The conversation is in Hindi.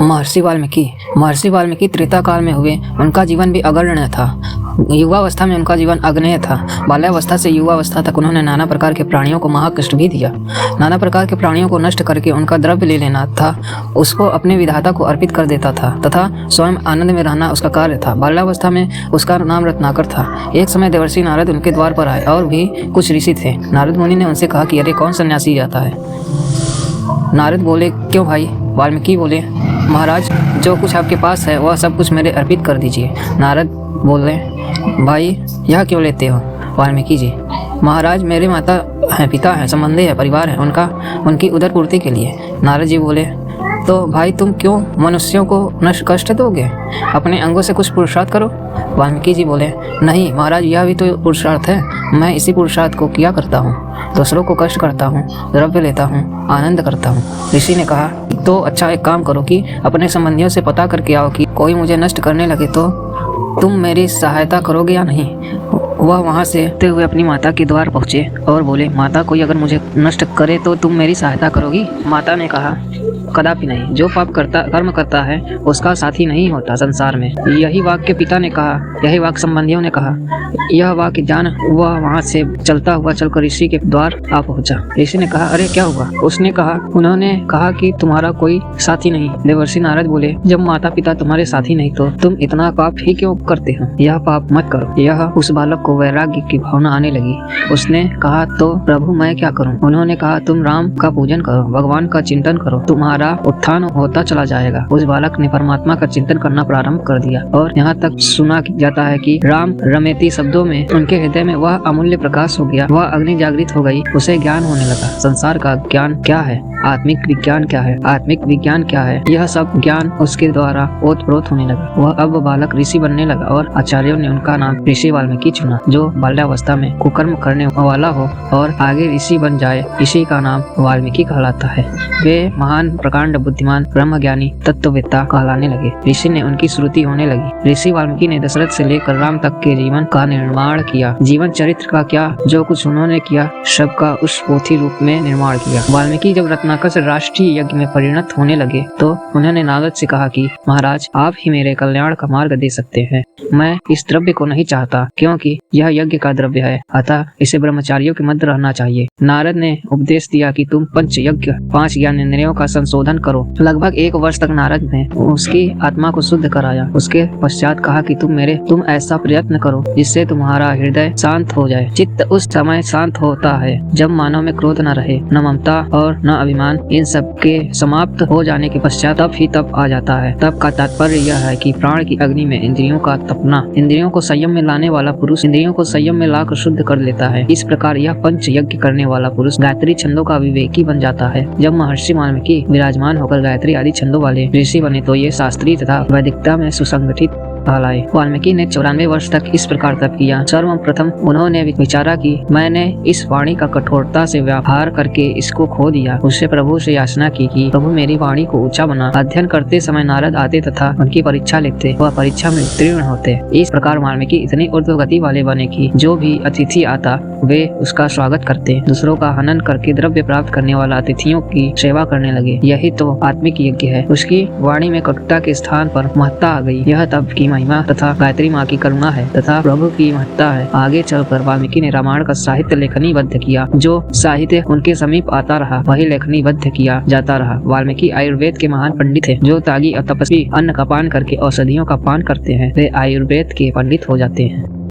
महर्षि वाल्मीकि त्रेता काल में हुए। उनका जीवन भी अग्रण्य था। युवावस्था में उनका जीवन अग्नेय था। बाल्यावस्था से युवावस्था तक उन्होंने नाना प्रकार के प्राणियों को महाकष्ट भी दिया। नाना प्रकार के प्राणियों को नष्ट करके उनका द्रव्य ले लेना था, उसको अपने विधाता को अर्पित कर देता था तथा स्वयं आनंद में रहना उसका कार्य था। बाल्यावस्था में उसका नाम रत्नाकर था। एक समय देवर्षि नारद उनके द्वार पर आए और भी कुछ ऋषि थे। नारद मुनि ने उनसे कहा कि अरे कौन सन्यासी जाता है। नारद बोले, क्यों भाई? वाल्मीकि बोले, महाराज जो कुछ आपके पास है वह सब कुछ मेरे अर्पित कर दीजिए। नारद बोले, भाई यह क्यों लेते हो? वाल्मीकि जी, महाराज मेरे माता हैं, पिता हैं, संबंधी है, परिवार है, उनकी उदर पूर्ति के लिए। नारद जी बोले, तो भाई तुम क्यों मनुष्यों को नष्ट कष्ट दोगे? अपने अंगों से कुछ पुरुषार्थ करो। वाल्मीकि जी बोले, नहीं महाराज, यह भी तो पुरुषार्थ है। मैं इसी पुरुषार्थ को किया करता हूँ। दूसरों को कष्ट करता हूँ, द्रव्य लेता हूँ, आनंद करता हूँ। ऋषि ने कहा, तो अच्छा एक काम करो कि अपने संबंधियों से पता करके आओ कि कोई मुझे नष्ट करने लगे तो तुम मेरी सहायता करोगे या नहीं। वह वहाँ से होते हुए अपनी माता के द्वार पहुँचे और बोले, माता कोई अगर मुझे नष्ट करे तो तुम मेरी सहायता करोगी? माता ने कहा, कदापि नहीं। जो पाप कर्म करता है उसका साथी नहीं होता संसार में। यही वाक्य पिता ने कहा, यही वाक्य संबंधियों ने कहा। यह वाक्य जान वह वहाँ से चलता हुआ चलकर ऋषि के द्वार आ पहुँचा। ऋषि ने कहा, अरे क्या हुआ? उसने कहा, उन्होंने कहा कि तुम्हारा कोई साथी नहीं। देवर्षि नारद बोले, जब माता पिता तुम्हारे साथी नहीं तो तुम इतना पाप ही क्यों करते हो? यह पाप मत करो। यह उस बालक को वैराग्य की भावना आने लगी। उसने कहा, तो प्रभु मैं क्या करूं? उन्होंने कहा, तुम राम का पूजन करो, भगवान का चिंतन करो, तुम्हारा उत्थान होता चला जाएगा। उस बालक ने परमात्मा का चिंतन करना प्रारंभ कर दिया और यहाँ तक सुना जाता है कि राम रमेति शब्दों में उनके हृदय में वह अमूल्य प्रकाश हो गया। वह अग्नि जागृत हो गई। उसे ज्ञान होने लगा। संसार का ज्ञान क्या है, आत्मिक विज्ञान क्या है, आत्मिक विज्ञान क्या है, यह सब ज्ञान उसके द्वारा ओतप्रोत होने लगा। वह अब बालक ऋषि बनने लगा और आचार्यों ने उनका नाम ऋषि वाल्मीकि चुना। जो बाल्यावस्था में कुकर्म करने वाला हो और आगे ऋषि बन जाए, इसी का नाम वाल्मीकि कहलाता है। वे महान प्रकांड बुद्धिमान ब्रह्मज्ञानी तत्ववेत्ता कहलाने लगे। ऋषि ने उनकी श्रुति होने लगी। ऋषि वाल्मीकि ने दशरथ से लेकर राम तक के जीवन का निर्माण किया। जीवन चरित्र का क्या, जो कुछ उन्होंने किया सबका उस पोथी रूप में निर्माण किया। वाल्मीकि जब रत्नाकर से राष्ट्रीय यज्ञ में परिणत होने लगे तो उन्होंने नारद से कहा कि महाराज आप ही मेरे कल्याण का मार्ग दे सकते हैं। मैं इस द्रव्य को नहीं चाहता क्योंकि यह यज्ञ का द्रव्य है, अतः इसे ब्रह्मचारियों के मध्य रहना चाहिए। नारद ने उपदेश दिया कि तुम पंच यज्ञ 5 ज्ञानेंद्रियों का संशोधन करो। लगभग 1 वर्ष तक नारद ने उसकी आत्मा को शुद्ध कराया। उसके पश्चात कहा कि तुम ऐसा प्रयत्न करो जिससे तुम्हारा हृदय शांत हो जाए। चित्त उस समय शांत होता है जब मानव में क्रोध न रहे, न ममता और न अभिमान। इन सब के समाप्त हो जाने के पश्चात तप ही तप आ जाता है। तप का तात्पर्य यह है कि प्राण की अग्नि में इंद्रियों का तपना। इंद्रियों को संयम में लाने वाला पुरुष इंद्रियों को संयम में लाकर शुद्ध कर लेता है। इस प्रकार यह पंच यज्ञ करने वाला पुरुष गायत्री छंदों का विवेकी बन जाता है। जब महर्षि वाल्मीकि विराजमान होकर गायत्री आदि छंदों वाले ऋषि बने तो ये शास्त्रीय तथा वैदिकता में सुसंगठित कहलाए। वाल्मीकि ने 94 वर्ष तक इस प्रकार तप किया। सर्वप्रथम उन्होंने विचारा कि मैंने इस वाणी का कठोरता से व्यवहार करके इसको खो दिया। उससे प्रभु से याचना की कि प्रभु मेरी वाणी को ऊंचा बना। अध्ययन करते समय नारद आते तथा उनकी परीक्षा लेते, वह परीक्षा में उत्तीर्ण होते। इस प्रकार वाल्मीकि इतनी ऊर्ध्वगति वाले बने कि जो भी अतिथि आता वे उसका स्वागत करते। दूसरों का हनन करके द्रव्य प्राप्त करने वाला अतिथियों की सेवा करने लगे। यही तो आत्मिक यज्ञ है। उसकी वाणी में कटुता के स्थान पर महत्ता आ गई। यह तप की महिमा तथा गायत्री माँ की करुणा है तथा प्रभु की महत्ता है। आगे चलकर वाल्मीकि ने रामायण का साहित्य लेखनीबद्ध किया। जो साहित्य उनके समीप आता रहा वही लेखनीबद्ध किया जाता रहा। वाल्मीकि आयुर्वेद के महान पंडित है। जो त्यागी और तपस्वी अन्न का पान करके औषधियों का पान करते हैं वे आयुर्वेद के पंडित हो जाते हैं।